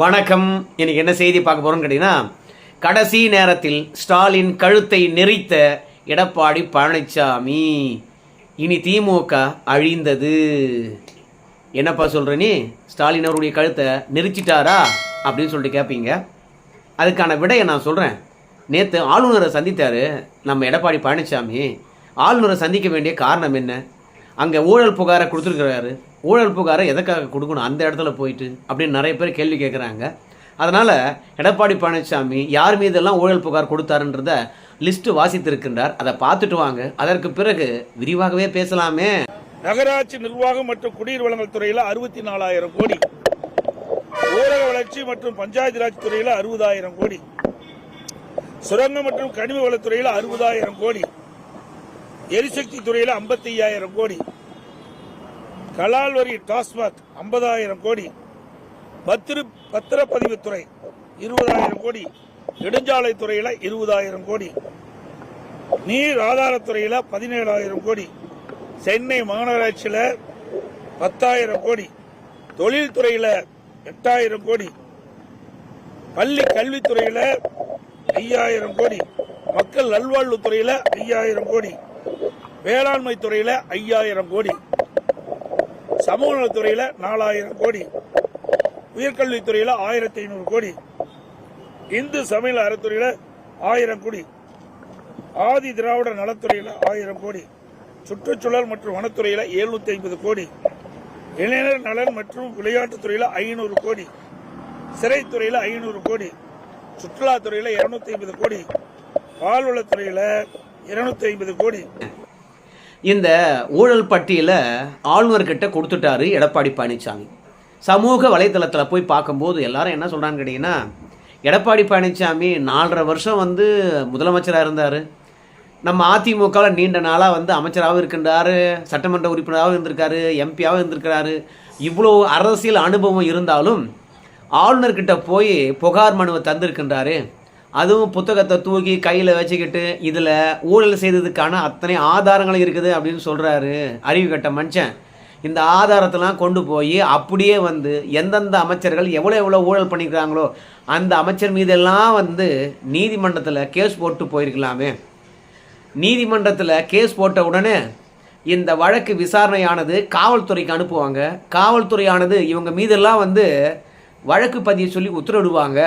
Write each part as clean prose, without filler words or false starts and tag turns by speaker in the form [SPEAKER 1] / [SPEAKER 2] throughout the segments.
[SPEAKER 1] வணக்கம். இன்னைக்கு என்ன செய்தி பார்க்க போறோம்னு கேட்டீங்கன்னா, கடைசி நேரத்தில் ஸ்டாலின் கழுத்தை நெரித்த எடப்பாடி பழனிசாமி, இனி திமுக அழிந்தது. என்னப்பா சொல்ற நீ? ஸ்டாலின் அவருடைய கழுத்தை நெரிச்சிட்டாரா அப்படின்னு சொல்லிட்டு கேட்பீங்க. அதுக்கான விடையை நான் சொல்கிறேன். நேற்று ஆளுநரை சந்தித்தார் நம்ம எடப்பாடி பழனிசாமி. ஆளுநரை சந்திக்க வேண்டிய காரணம் என்ன? அங்கே ஊழல் புகாரை கொடுத்துருக்கிறாரு. ஊழல் புகாரை எதுக்காக கொடுக்கணும் அந்த இடத்துல போயிட்டு அப்படின்னு நிறைய பேர் கேள்வி கேட்குறாங்க. அதனால் எடப்பாடி பழனிசாமி யார் மீதெல்லாம் ஊழல் புகார் கொடுத்தாருன்றத லிஸ்ட்டு வாசித்திருக்கின்றார். அதை பார்த்துட்டு வாங்க, அதற்கு பிறகு விரிவாகவே பேசலாமே.
[SPEAKER 2] நகராட்சி நிர்வாகம் மற்றும் குடிநீர் வழங்கல் துறையில் 64,000 கோடி, ஊரக வளர்ச்சி மற்றும் பஞ்சாயத்து ராஜ் துறையில் 60,000 கோடி, சுரங்கம் மற்றும் கனிம வளத்துறையில் 60,000 கோடி, எரிசக்தி துறையில் 55,000 கோடி, கலால் வரி டாஸ்மாக் 50,000 கோடி, பத்திரப்பதிவுத்துறை 20,000 கோடி, நெடுஞ்சாலை துறையில் 20,000 கோடி, நீர் ஆதாரத்துறையில் 17,000 கோடி, சென்னை மாநகராட்சியில் 10,000 கோடி, தொழில்துறையில் 8,000 கோடி, பள்ளி கல்வித்துறையில் 5,000 கோடி, மக்கள் நல்வாழ்வுத்துறையில் 5,000 கோடி, வேளாண்மை துறையில 5,000 கோடி, சமூக நலத்துறையில 4,000 கோடி, உயர்கல்வித்துறையில 1,500 கோடி, இந்து சமய அறத்துறையில 1,000 கோடி, ஆதி திராவிட நலத்துறையில 1,000 கோடி, சுற்றுச்சூழல் மற்றும் வனத்துறையில 750 கோடி, இளைஞர் நலன் மற்றும் விளையாட்டுத்துறையில 500 கோடி, சிறைத்துறையில 500 கோடி, சுற்றுலாத்துறையில 250 கோடி, பால்வளத்துறையில 250 கோடி.
[SPEAKER 1] இந்த ஊழல் பட்டியலை ஆளுநர்கிட்ட கொடுத்துட்டாரு எடப்பாடி பழனிசாமி. சமூக வலைதளத்தில் போய் பார்க்கும்போது எல்லாரும் என்ன சொல்கிறான்னு கேட்டிங்கன்னா, எடப்பாடி பழனிசாமி 4.5 வருஷம் முதலமைச்சராக இருந்தார். நம்ம அதிமுகவில் நீண்ட நாளாக அமைச்சராகவும் இருக்கின்றார், சட்டமன்ற உறுப்பினராகவும் இருந்திருக்காரு, எம்பியாகவும் இருந்திருக்கிறாரு. இவ்வளோ அரசியல் அனுபவம் இருந்தாலும் ஆளுநர்கிட்ட போய் புகார் மனுவை தந்திருக்கின்றாரு. அதுவும் புத்தகத்தை தூக்கி கையில் வச்சுக்கிட்டு இதில் ஊழல் செய்ததுக்கான அத்தனை ஆதாரங்களும் இருக்குது அப்படின்னு சொல்கிறாரு. அறிவு கட்ட மனுஷன். இந்த ஆதாரத்தெல்லாம் கொண்டு போய் அப்படியே எந்தெந்த அமைச்சர்கள் எவ்வளோ ஊழல் பண்ணிக்கிறாங்களோ அந்த அமைச்சர் மீதெல்லாம் நீதிமன்றத்தில் கேஸ் போட்டு போயிருக்கலாமே. நீதிமன்றத்தில் கேஸ் போட்ட உடனே இந்த வழக்கு விசாரணையானது காவல்துறைக்கு அனுப்புவாங்க. காவல்துறையானது இவங்க மீதெல்லாம் வழக்கு பதிய சொல்லி உத்தரவிடுவாங்க.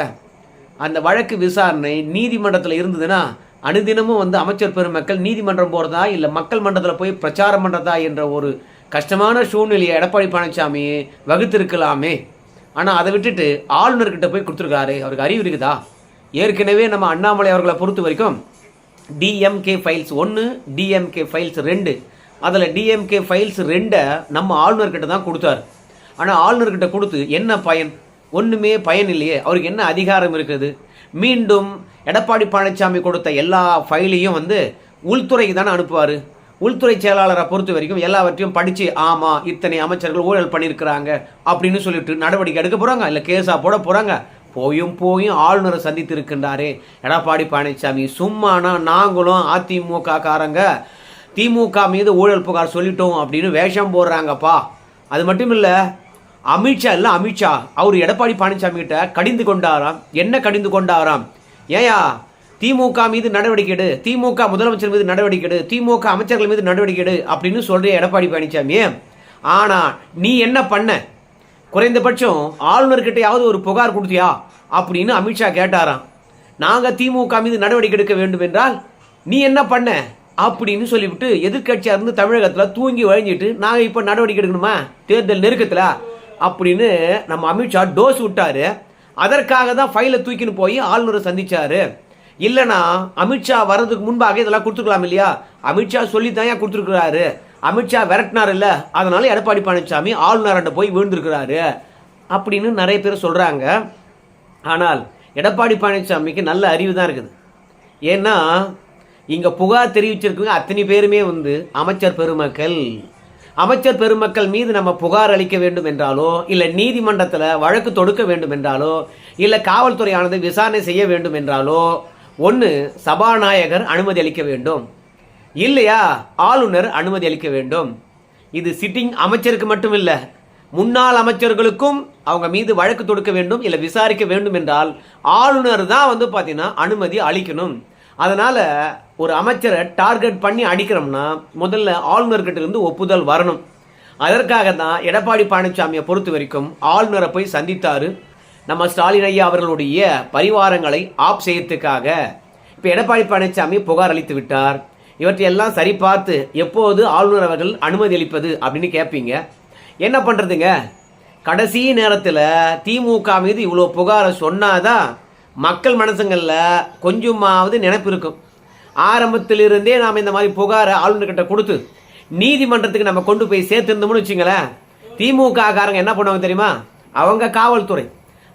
[SPEAKER 1] அந்த வழக்கு விசாரணை நீதிமன்றத்தில் இருந்ததுன்னா அனுதினமும் அமைச்சர் பெருமக்கள் நீதிமன்றம் போகிறதா இல்லை மக்கள் மன்றத்தில் போய் பிரச்சாரம் பண்ணுறதா என்ற ஒரு கஷ்டமான சூழ்நிலையை எடப்பாடி பழனிசாமி வகுத்திருக்கலாமே. ஆனால் அதை விட்டுட்டு ஆளுநர்கிட்ட போய் கொடுத்துருக்காரு. அவருக்கு அறிவு இருக்குதா? ஏற்கனவே நம்ம அண்ணாமலை அவர்களை பொறுத்த வரைக்கும் டிஎம்கே ஃபைல்ஸ் 1, டிஎம்கே ஃபைல்ஸ் 2, அதில் டிஎம்கே ஃபைல்ஸ் 2 நம்ம ஆளுநர்கிட்ட தான் கொடுத்தாரு. ஆனால் ஆளுநர்கிட்ட கொடுத்து என்ன பயன்? ஒன்றுமே பயன் இல்லையே. அவருக்கு என்ன அதிகாரம் இருக்குது? மீண்டும் எடப்பாடி பழனிசாமி கொடுத்த எல்லா ஃபைலையும் உள்துறைக்கு தானே அனுப்புவார். உள்துறை செயலாளரை பொறுத்த வரைக்கும் எல்லாவற்றையும் படித்து ஆமாம் இத்தனை அமைச்சர்கள் ஊழல் பண்ணியிருக்கிறாங்க அப்படின்னு சொல்லிட்டு நடவடிக்கை எடுக்க போகிறாங்க, இல்லை கேஸாக போட போகிறாங்க. போயும் ஆளுநரை சந்தித்து இருக்கின்றாரே எடப்பாடி பழனிசாமி. சும்மானா நாங்களும் அதிமுக காரங்க திமுக மீது ஊழல் புகார் சொல்லிட்டோம் அப்படின்னு வேஷம் போடுறாங்கப்பா. அது மட்டும் இல்லை, அமித்ஷா அவர் எடப்பாடி பழனிசாமி கிட்ட கடிந்து கொண்டாராம். என்ன கடிந்து கொண்டாராம்? ஏயா திமுக மீது நடவடிக்கை எடு, திமுக முதலமைச்சர் மீது நடவடிக்கை எடு, திமுக அமைச்சர்கள் மீது நடவடிக்கை எடு அப்படின்னு சொல்ற எடப்பாடி பழனிசாமி. ஆனா நீ என்ன பண்ண? குறைந்தபட்சம் ஆளுநர்கிட்டையாவது ஒரு புகார் கொடுத்தியா அப்படின்னு அமித்ஷா கேட்டாராம். நாங்க திமுக மீது நடவடிக்கை எடுக்க வேண்டும் என்றால் நீ என்ன பண்ண அப்படின்னு சொல்லிவிட்டு எதிர்கட்சியா இருந்து தமிழகத்தில் தூங்கி வழிஞ்சிட்டு நாங்க இப்ப நடவடிக்கை எடுக்கணுமா தேர்தல் நெருக்கத்தில் அப்படின்னு நம்ம அமித்ஷா டோஸ் விட்டாரு. அதற்காக தான் ஃபைலை தூக்கின்னு போய் ஆளுநரை சந்திச்சாரு. இல்லைனா அமித்ஷா வர்றதுக்கு முன்பாக இதெல்லாம் கொடுத்துக்கலாம் இல்லையா? அமித்ஷா சொல்லி தான் கொடுத்துருக்கிறாரு. அமித்ஷா விரட்டினார் இல்லை, அதனால எடப்பாடி பழனிசாமி ஆளுநர்கிட்ட போய் விழுந்திருக்கிறாரு அப்படின்னு நிறைய பேர் சொல்றாங்க. ஆனால் எடப்பாடி பழனிசாமிக்கு நல்ல அறிவு தான் இருக்குது. ஏன்னா இங்க புகார் தெரிவிச்சிருக்கவங்க அத்தனை பேருமே அமைச்சர் பெருமக்கள். அமைச்சர் பெருமக்கள் மீது நம்ம புகார் அளிக்க வேண்டும் என்றாலோ, இல்லை நீதிமன்றத்தில் வழக்கு தொடுக்க வேண்டும் என்றாலோ, இல்லை காவல்துறையானது விசாரணை செய்ய வேண்டும் என்றாலோ, ஒன்று சபாநாயகர் அனுமதி அளிக்க வேண்டும், இல்லையா ஆளுநர் அனுமதி அளிக்க வேண்டும். இது சிட்டிங் அமைச்சருக்கு மட்டும் இல்லை, முன்னாள் அமைச்சர்களுக்கும் அவங்க மீது வழக்கு தொடுக்க வேண்டும், இல்லை விசாரிக்க வேண்டும் என்றால் ஆளுநர் தான் வந்து பார்த்தீங்கன்னா அனுமதி அளிக்கணும். அதனால ஒரு அமைச்சரை டார்கெட் பண்ணி அடிக்கிறோம்னா முதல்ல ஆளுநர்கிட்ட இருந்து ஒப்புதல் வரணும். அதற்காக தான் எடப்பாடி பழனிசாமியை பொறுத்த வரைக்கும் ஆளுநரை போய் சந்தித்தாரு. நம்ம ஸ்டாலின் ஐயா அவர்களுடைய பரிவாரங்களை ஆப் செய்யறதுக்காக இப்போ எடப்பாடி பழனிசாமி புகார் அளித்து விட்டார். இவற்றையெல்லாம் சரி பார்த்து எப்போது ஆளுநர் அவர்கள் அனுமதி அளிப்பது அப்படின்னு கேட்பீங்க. என்ன பண்ணுறதுங்க, கடைசி நேரத்தில் திமுக மீது இவ்வளோ புகாரை சொன்னாதான் மக்கள் மனசுங்களில் கொஞ்சமாவது நினைப்பு இருக்கும். ஆரம்பத்திலிருந்தே நாம் இந்த மாதிரி புகாரை ஆளுநர்கிட்ட கொடுத்து நீதிமன்றத்துக்கு நம்ம கொண்டு போய் சேர்த்துருந்தோம்னு வச்சுங்களேன், திமுக காரங்க என்ன பண்ணுவாங்க தெரியுமா? அவங்க காவல்துறை,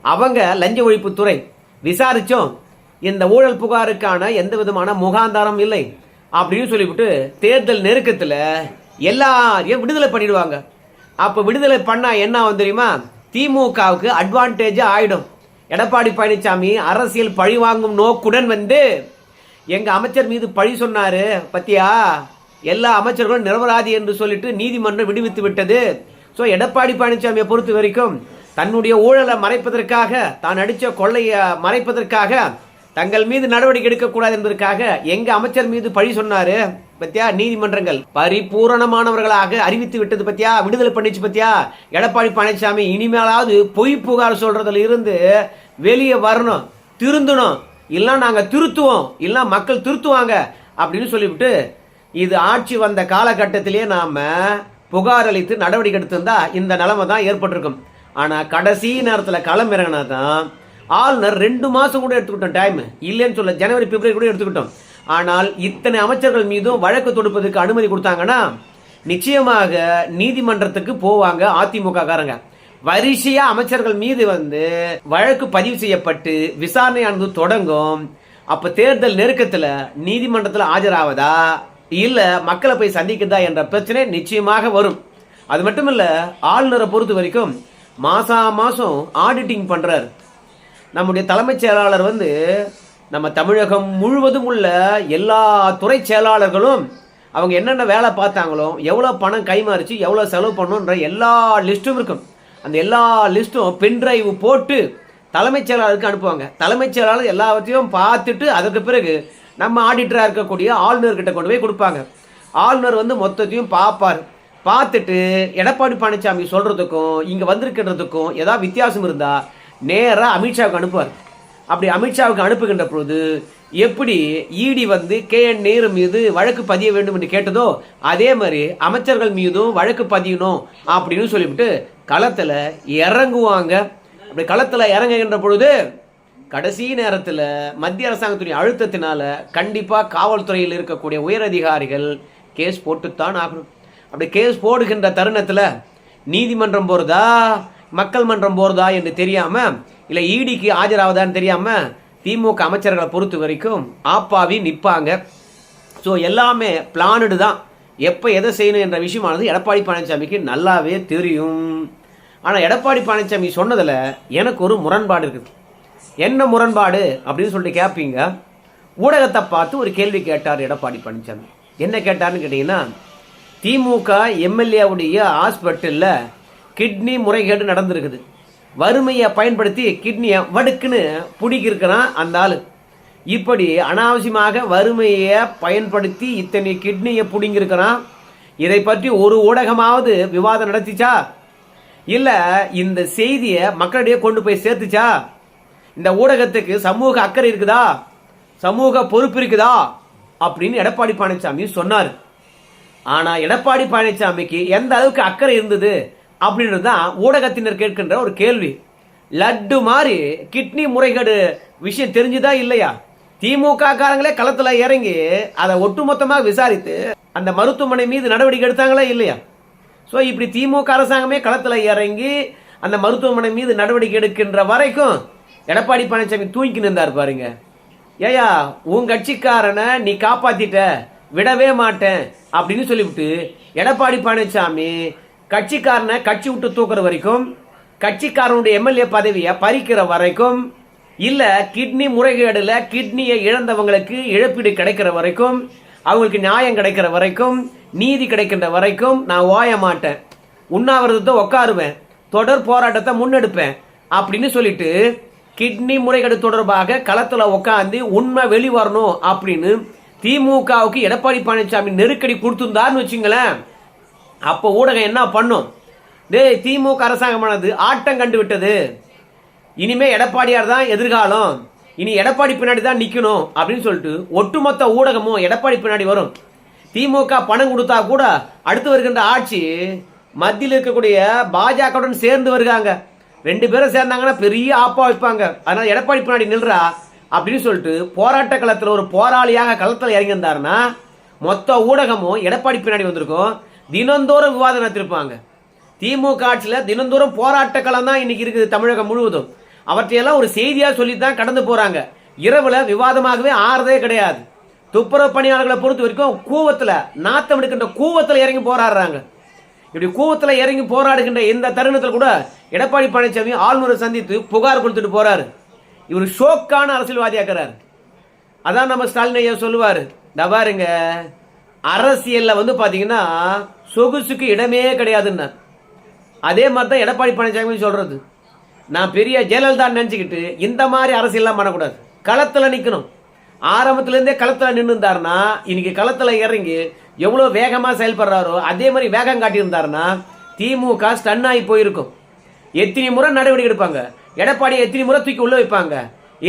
[SPEAKER 1] அவங்க லஞ்ச ஒழிப்புத்துறை விசாரிச்சோம், இந்த ஊழல் புகாருக்கான எந்த விதமான முகாந்தாரம் இல்லை அப்படின்னு சொல்லிவிட்டு தேர்தல் நெருக்கத்தில் எல்லாரையும் விடுதலை பண்ணிடுவாங்க. அப்போ விடுதலை பண்ணா என்ன ஆகும் தெரியுமா? திமுகவுக்கு அட்வான்டேஜா ஆயிடும். எடப்பாடி பழனிசாமி அரசியல் பழி வாங்கும் நோக்குடன் வந்து எங்க அமைச்சர் மீது பழி சொன்னாரு பத்தியா, எல்லா அமைச்சர்களும் நிரபராதி என்று சொல்லிட்டு நீதிமன்றம் விடுவித்து விட்டது. ஸோ எடப்பாடி பழனிசாமியை பொறுத்த வரைக்கும் தன்னுடைய ஊழலை மறைப்பதற்காக, தான் அடித்த கொள்ளையை மறைப்பதற்காக, தங்கள் மீது நடவடிக்கை எடுக்கக்கூடாது என்பதற்காக எங்க அமைச்சர் மீது பழி சொன்னாரு பத்தியா, நீதிமன்றங்கள் பரிபூரணமானவர்களாக அறிவித்து விட்டது பத்தியா, விடுதலை பண்ணிச்சு பத்தியா. எடப்பாடி பழனிசாமி இனிமேலாவது பொய் புகார் சொல்றதுல இருந்து வெளியே வரணும், திருந்தணும், இல்ல நாங்க திருத்துவோம், இல்ல மக்கள் திருத்துவாங்க அப்படின்னு சொல்லிவிட்டு இது ஆட்சி வந்த காலகட்டத்திலேயே நாம புகார் அளித்து நடவடிக்கை எடுத்திருந்தா இந்த நிலைமை தான் ஏற்பட்டிருக்கும். ஆனா கடைசி நேரத்தில் களம் இறங்கினா தான் ஆளுநர் 2 மாசம் கூட எடுத்துக்கிட்டோம் டைம், இல்லைன்னு சொல்ல ஜனவரி பிப்ரவரி கூட எடுத்துக்கிட்டோம். ஆனால் இத்தனை அமைச்சர்கள் மீதும் வழக்கு தொடுப்பதற்கு அனுமதி கொடுத்தாங்கன்னா நிச்சயமாக நீதிமன்றத்துக்கு போவாங்க அதிமுக காரங்க. வரிசையா அமைச்சர்கள் மீது வந்து வழக்கு பதிவு செய்யப்பட்டு விசாரணையானது தொடங்கும். அப்ப தேர்தல் நெருக்கத்துல நீதிமன்றத்தில் ஆஜராவதா இல்ல மக்களை போய் சந்திக்கிறதா என்ற பிரச்சனை நிச்சயமாக வரும். அது மட்டும் இல்ல, ஆளுநரை பொறுத்த வரைக்கும் மாசம் ஆடிட்டிங் பண்றாரு. நம்முடைய தலைமைச் செயலாளர் வந்து நம்ம தமிழகம் முழுவதும் உள்ள எல்லா துறை செயலாளர்களும் அவங்க என்னென்ன வேலை பார்த்தாங்களோ, எவ்வளோ பணம் கைமாறிச்சு, எவ்வளோ செலவு பண்ணணுன்ற எல்லா லிஸ்ட்டும் இருக்கும். அந்த எல்லா லிஸ்ட்டும் பென்டிரைவ் போட்டு தலைமைச் செயலாளருக்கு அனுப்புவாங்க. தலைமைச் செயலாளர் எல்லாவற்றையும் பார்த்துட்டு அதற்கு பிறகு நம்ம ஆடிட்டராக இருக்கக்கூடிய ஆளுநர்கிட்ட கொண்டு போய் கொடுப்பாங்க. ஆளுநர் வந்து மொத்தத்தையும் பார்ப்பார். பார்த்துட்டு எடப்பாடி பழனிசாமி சொல்றதுக்கும் இங்கே வந்திருக்கிறதுக்கும் ஏதாவது வித்தியாசம் இருந்தால் நேராக அமித்ஷாவுக்கு அனுப்புவார். அப்படி அமித்ஷாவுக்கு அனுப்புகின்ற பொழுது எப்படி இடி வந்து KN நேரு மீது வழக்கு பதிய வேண்டும் என்று கேட்டதோ அதே மாதிரி அமைச்சர்கள் மீதும் வழக்கு பதியணும் அப்படின்னு சொல்லிவிட்டு களத்தில் இறங்குவாங்க. அப்படி களத்தில் இறங்குகின்ற பொழுது கடைசி நேரத்தில் மத்திய அரசாங்கத்துடைய அழுத்தத்தினால கண்டிப்பாக காவல்துறையில் இருக்கக்கூடிய உயரதிகாரிகள் கேஸ் போட்டுத்தான் ஆகணும். அப்படி கேஸ் போடுகின்ற தருணத்தில் நீதிமன்றம் போகிறதா மக்கள் மன்றம் போகிறதா என்று தெரியாமல், இல்லை இடிக்கு ஆஜராவதான்னு தெரியாமல் திமுக அமைச்சர்களை பொறுத்த வரைக்கும் ஆப்பாவி நிற்பாங்க. ஸோ எல்லாமே பிளானடு தான். எப்போ எதை செய்யணும் என்ற விஷயமானது எடப்பாடி பழனிசாமிக்கு நல்லாவே தெரியும். ஆனால் எடப்பாடி பழனிசாமி சொன்னதில் எனக்கு ஒரு முரண்பாடு இருக்குது. என்ன முரண்பாடு அப்படின்னு சொல்லிட்டு கேட்பீங்க. ஊடகத்தை பார்த்து ஒரு கேள்வி கேட்டார் எடப்பாடி பழனிசாமி. என்ன கேட்டார்னு கேட்டிங்கன்னா, திமுக எம்எல்ஏவுடைய ஹாஸ்பிட்டலில் கிட்னி முறைகேடு நடந்திருக்குது, வறுமையை பயன்படுத்தி கிட்னியை வடுக்குன்னு பிடிக்கிருக்கிறான் அந்த ஆள். இப்படி அனாவசியமாக வறுமையை பயன்படுத்தி இத்தனை கிட்னியை பிடிங்கிருக்கிறான். இதை பற்றி ஒரு ஊடகமாவது விவாதம் நடத்திச்சா? இல்லை இந்த செய்தியை மக்களிடையே கொண்டு போய் சேர்த்துச்சா? இந்த ஊடகத்துக்கு சமூக அக்கறை இருக்குதா, சமூக பொறுப்பு இருக்குதா அப்படின்னு எடப்பாடி பழனிசாமி சொன்னார். ஆனால் எடப்பாடி பழனிசாமிக்கு எந்த அளவுக்கு அக்கறை இருந்தது அப்படின்றது தான் ஊடகத்தினர் கேட்கின்ற ஒரு கேள்வி. லட்டு மாதிரி கிட்னி முறைகேடு விஷயம் தெரிஞ்சுதா இல்லையா? திமுக காரங்களே களத்தில் இறங்கி அதை ஒட்டுமொத்தமாக விசாரித்து அந்த மருத்துவமனை மீது நடவடிக்கை எடுத்தாங்களா இல்லையா? ஸோ இப்படி திமுக அரசாங்கமே களத்தில் இறங்கி அந்த மருத்துவமனை மீது நடவடிக்கை எடுக்கின்ற வரைக்கும் எடப்பாடி பழனிசாமி தூங்கி நின்றார் பாருங்க. ஏயா உன் கட்சிக்காரனை நீ காப்பாத்திட்ட, விடவே மாட்டேன் அப்படின்னு சொல்லிவிட்டு எடப்பாடி பழனிசாமி கட்சிக்காரனை கட்சி விட்டு தூக்குற வரைக்கும், கட்சிக்காரனுடைய எம்எல்ஏ பதவியை பறிக்கிற வரைக்கும், இல்ல கிட்னி முறைகேடுல கிட்னியை இழந்தவங்களுக்கு இழப்பீடு கிடைக்கிற வரைக்கும், அவங்களுக்கு நியாயம் கிடைக்கிற வரைக்கும், நீதி கிடைக்கின்ற வரைக்கும் நான் ஓய மாட்டேன். உண்ணாவிரதத்தை உட்காருவேன், தொடர் போராட்டத்தை முன்னெடுப்பேன் அப்படின்னு சொல்லிட்டு கிட்னி முறைகேடு தொடர்பாக களத்துல உட்காந்து உண்மை வெளிவரணும் அப்படின்னு திமுகவுக்கு எடப்பாடி பழனிசாமி நெருக்கடி கொடுத்திருந்தாருன்னு வச்சுங்களேன். அப்போ ஊடகம் என்ன பண்ணும்? டேய், திமுக அரசாங்கமானது ஆட்டம் கண்டு விட்டது, இனிமே எடப்பாடியார் தான் எதிர்காலம், இனி எடப்பாடி பின்னாடி தான் நிக்கணும் அப்படின்னு சொல்லிட்டு ஒட்டுமொத்த ஊடகமும் எடப்பாடி பின்னாடி வரும். திமுக பணம் கொடுத்தா கூட அடுத்து வருகின்ற ஆட்சி மத்தியில் இருக்கக்கூடிய பாஜகவுடன் சேர்ந்து வருகிறாங்க. 2 பேரும் சேர்ந்தாங்கன்னா பெரிய ஆப்பா வைப்பாங்க. அதனால எடப்பாடி பின்னாடி நில்றா அப்படின்னு சொல்லிட்டு போராட்ட களத்தில் ஒரு போராளியாக களத்தில் இறங்கியிருந்தாருன்னா மொத்த ஊடகமும் எடப்பாடி பின்னாடி வந்திருக்கும். தினந்தோறும் விவாதம் நடத்திருப்பாங்க. திமுக ஆட்சியில் தினந்தோறும் போராட்ட களம் தான் இன்னைக்கு இருக்குது தமிழகம் முழுவதும். அவற்றையெல்லாம் ஒரு செய்தியாக சொல்லி தான் கடந்து போறாங்க. இரவுல விவாதமாகவே ஆறதே கிடையாது. துப்புரவு பணியாளர்களை பொறுத்த வரைக்கும் கூவத்தில் நாத்தம் எடுக்கின்ற கூவத்தில் இறங்கி போராடுறாங்க. இப்படி கூவத்தில் இறங்கி போராடுகின்ற இந்த தருணத்தில் கூட எடப்பாடி பழனிசாமி ஆளுநரை சந்தித்து புகார் கொடுத்துட்டு போறாரு. இவர் ஷோக்கான அரசியல்வாதியாக்குறாரு. அதான் நம்ம ஸ்டாலின் ஐயா சொல்லுவாரு, பாருங்க அரசியல்ல வந்து பாத்தீங்கன்னா சொகுசுக்கு இடமே கிடையாதுன்னு. அதே மாதிரி தான் எடப்பாடி பழனிசாமி சொல்றது. நான் பெரிய ஜெயலலிதா நினைச்சுக்கிட்டு இந்த மாதிரி அரசியல்லாம் பண்ணக்கூடாது, களத்துல நிக்கணும். ஆரம்பத்துல இருந்தே களத்துல நின்று இருந்தாருன்னா இன்னைக்கு களத்துல இறங்கி எவ்வளவு வேகமா செயல்படுறாரோ அதே மாதிரி வேகம் காட்டியிருந்தாருன்னா திமுக ஸ்டன் ஆகி போயிருக்கும். எத்தனை முறை நடவடிக்கை எடுப்பாங்க, எடப்பாடி எத்தனை முறை தூக்கி உள்ள வைப்பாங்க,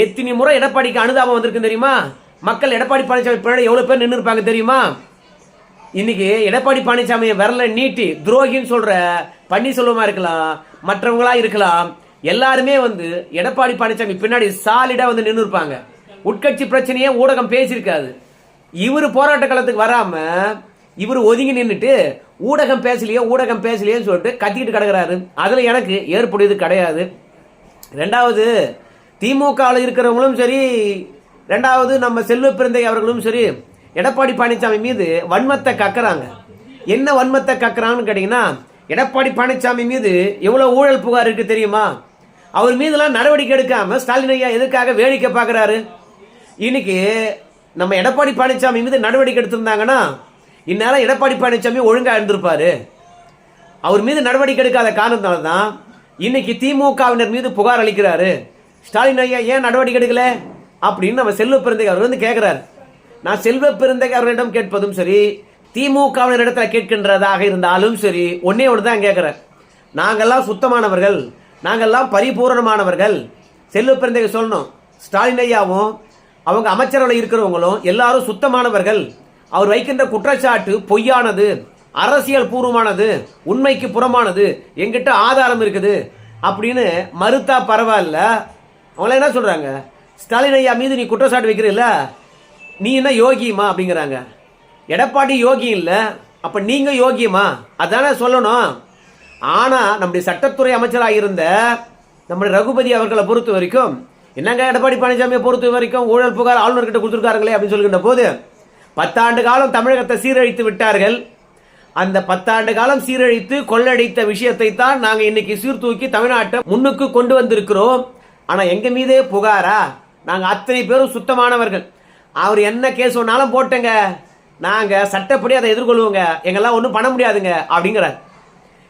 [SPEAKER 1] எத்தனை முறை எடப்பாடிக்கு அனுதாபம் வந்திருக்கு தெரியுமா? மக்கள் எடப்பாடி பழனிசாமி பின்னாடி எவ்வளவு பேர் நின்று இருப்பாங்க தெரியுமா? இன்னைக்கு எடப்பாடி பழனிசாமி விரல நீட்டி துரோகின்னு சொல்ற பன்னீர்செல்வமா இருக்கலாம், மற்றவங்களா இருக்கலாம், எல்லாருமே வந்து எடப்பாடி பழனிசாமி பின்னாடி சாலிடா வந்து நின்று இருப்பாங்க. உட்கட்சி பிரச்சனையே ஊடகம் பேசியிருக்காது. இவர் போராட்ட களத்துக்கு வராம இவர் ஒதுங்கி நின்றுட்டு ஊடகம் பேசலையேன்னு சொல்லிட்டு கத்திக்கிட்டு கிடக்கிறாரு. அதுல எனக்கு ஏற்புடையது கிடையாது. ரெண்டாவது, திமுகவில் இருக்கிறவங்களும் சரி, ரெண்டாவது நம்ம செல்வ பிறந்தை அவர்களும் சரி, எடப்பாடி பழனிசாமி மீது வன்மத்தை கக்குறாங்க. என்ன வன்மத்தை கக்குறாங்கன்னு கேட்டீங்கன்னா, எடப்பாடி பழனிசாமி மீது எவ்வளவு ஊழல் புகார் இருக்கு தெரியுமா? அவர் மீதுலாம் நடவடிக்கை எடுக்காம ஸ்டாலின் ஐயா எதுக்காக வேடிக்கை பார்க்கிறாரு? இன்னைக்கு நம்ம எடப்பாடி பழனிசாமி மீது நடவடிக்கை எடுத்திருந்தாங்கன்னா இந்நேரம் எடப்பாடி பழனிசாமி ஒழுங்கா இருந்திருப்பாரு. அவர் மீது நடவடிக்கை எடுக்காத காரணத்தால தான் இன்னைக்கு திமுகவினர் மீது புகார் அளிக்கிறாரு. ஸ்டாலின் ஐயா ஏன் நடவடிக்கை எடுக்கல அப்படின்னு நம்ம செல்வ பிறந்தை அவர் வந்து கேட்கிறாரு. நான் செல்வ பிறந்தை அவர்களிடம் கேட்பதும் சரி, திமுகவினர் இடத்துல கேட்கின்றதாக இருந்தாலும் சரி, ஒன்னே ஒன்று தான் கேட்கிறேன். நாங்கெல்லாம் சுத்தமானவர்கள், நாங்கெல்லாம் பரிபூர்ணமானவர்கள். செல்வ பிறந்தை சொல்லணும், ஸ்டாலின் ஐயாவும் அவங்க அமைச்சரவையில் இருக்கிறவங்களும் எல்லாரும் சுத்தமானவர்கள். அவர் வைக்கின்ற குற்றச்சாட்டு பொய்யானது, அரசியல் பூர்வமானது, உண்மைக்கு புறமானது, எங்கிட்ட ஆதாரம் இருக்குது அப்படின்னு மறுத்தா பரவாயில்ல. அவங்கள என்ன சொல்றாங்க? ஸ்டாலின் ஐயா மீது நீ குற்றச்சாட்டு வைக்கிறீல்ல, நீ என்ன யோகியமா அப்படிங்கிறாங்க. எடப்பாடி யோகி இல்ல, அப்ப நீங்க யோகியமா? அதானே சொல்லணும். ஆனா நம்முடைய சட்டத்துறை அமைச்சராக இருந்த நம்முடைய ரகுபதி அவர்களை பொறுத்த வரைக்கும், என்னங்க எடப்பாடி பழனிசாமியை பொறுத்த வரைக்கும் ஊழல் புகார் ஆளுநர்கிட்ட கொடுத்துருக்காருங்களே அப்படின்னு சொல்லுகின்ற போது, 10 ஆண்டு காலம் தமிழகத்தை சீரழித்து விட்டார்கள். அந்த 10 ஆண்டு காலம் சீரழித்து கொள்ளடித்த விஷயத்தை தான் நாங்க இன்னைக்கு சீர்தூக்கி தமிழ்நாட்டை முன்னுக்கு கொண்டு வந்திருக்கிறோம். ஆனா எங்க மீதே புகாரா? நாங்க அத்தனை பேரும் சுத்தமானவர்கள், அவர் என்ன கேஸ் சொன்னாலும் போட்டுங்க, நாங்க சட்டப்படி அதை எதிர்கொள்வோங்க, எங்கெல்லாம் ஒன்றும் பண்ண முடியாதுங்க அப்படிங்கிறார்.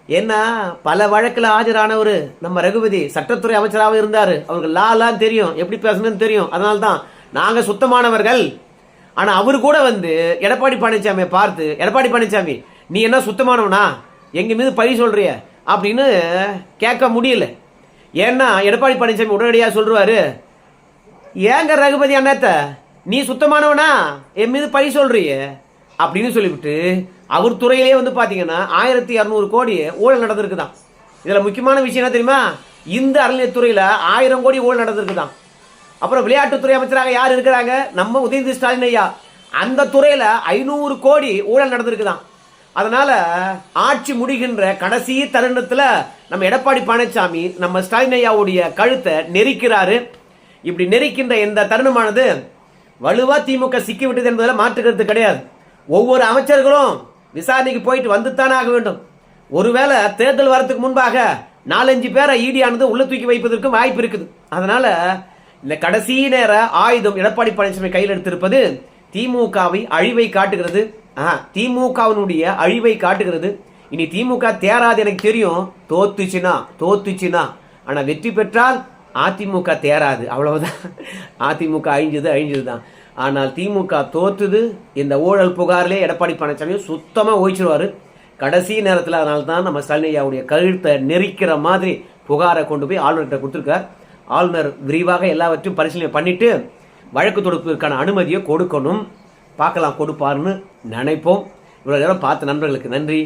[SPEAKER 1] ஏன்னா பல வழக்கில் ஆஜரானவர் நம்ம ரகுபதி சட்டத்துறை அமைச்சராக இருந்தார். அவருக்கு லாலாம் தெரியும், எப்படி பேசணும்னு தெரியும். அதனால தான் நாங்க சுத்தமானவர்கள். ஆனா அவரு கூட வந்து எடப்பாடி பழனிசாமியை பார்த்து, எடப்பாடி பழனிசாமி நீ என்ன சுத்தமானவனா, எங்க மீது பழி சொல்றிய அப்படின்னு கேட்க முடியல. ஏன்னா எடப்பாடி பழனிசாமி உடனடியாக சொல்றாரு, ஏங்க ரகுபதி அண்ணாத்த நீ சுத்தமானவனா, என் மீது பழி சொல்றிய அப்படின்னு சொல்லிவிட்டு அவர் துறையிலே வந்து பாத்தீங்கன்னா 1200 கோடி ஊழல் நடந்திருக்குதான். இதுல முக்கியமான விஷயம் என்ன தெரியுமா? இந்த அறநிலையத்துறையில 1000 கோடி ஊழல் நடந்திருக்குதான். அப்புறம் விளையாட்டுத்துறை அமைச்சராக யார் இருக்கிறாங்க? நம்ம உதயநிதி ஸ்டாலின் ஐயா. அந்த துறையில 500 கோடி ஊழல் நடந்திருக்குதான். அதனால ஆட்சி முடிகின்ற கடைசி தருணத்துல நம்ம எடப்பாடி பழனிசாமி நம்ம ஸ்டாலின் ஐயாவுடைய கழுத்தை நெரிக்கிறாரு. இப்படி நெரிக்கின்ற இந்த தருணமானது வலுவா திமுக சிக்கி விட்டது என்பதில் மாற்றுக்கிறது கிடையாது. ஒவ்வொரு அமைச்சர்களும் விசாரணைக்கு போயிட்டு வந்துத்தானே ஆக வேண்டும். ஒருவேளை தேர்தல் வரத்துக்கு முன்பாக 4-5 பேரை ஈடியானது உள்ள தூக்கி வைப்பதற்கு வாய்ப்பு இருக்குது. அதனால இந்த கடைசி நேர ஆயுதம் எடப்பாடி பழனிசாமி கையில் எடுத்திருப்பது திமுகவை அழிவை காட்டுகிறது. திமுகவினுடைய அழிவை காட்டுகிறது. இனி திமுக தேராது எனக்கு தெரியும். தோத்துச்சுன்னா ஆனால் வெற்றி பெற்றால் அதிமுக தேராது, அவ்வளவுதான். அதிமுக அழிஞ்சது தான். ஆனால் திமுக தோத்துது. இந்த ஊழல் புகாரிலே எடப்பாடி பழனிசாமி சுத்தமாக ஓய்ச்சிருவார் கடைசி நேரத்தில். அதனால தான் நம்ம ஸ்டாலின் ஐயாவுடைய கழுத்தை நெரிக்கிற மாதிரி புகாரை கொண்டு போய் ஆளுநர்கிட்ட கொடுத்துருக்கார். ஆளுநர் விரிவாக எல்லாவற்றையும் பரிசீலனை பண்ணிட்டு வழக்கு தொடுப்பதற்கான அனுமதியை கொடுக்கணும். பார்க்கலாம், கொடுப்பாருன்னு நினைப்போம். இவ்வளோ நேரம் பார்த்த நண்பர்களுக்கு நன்றி.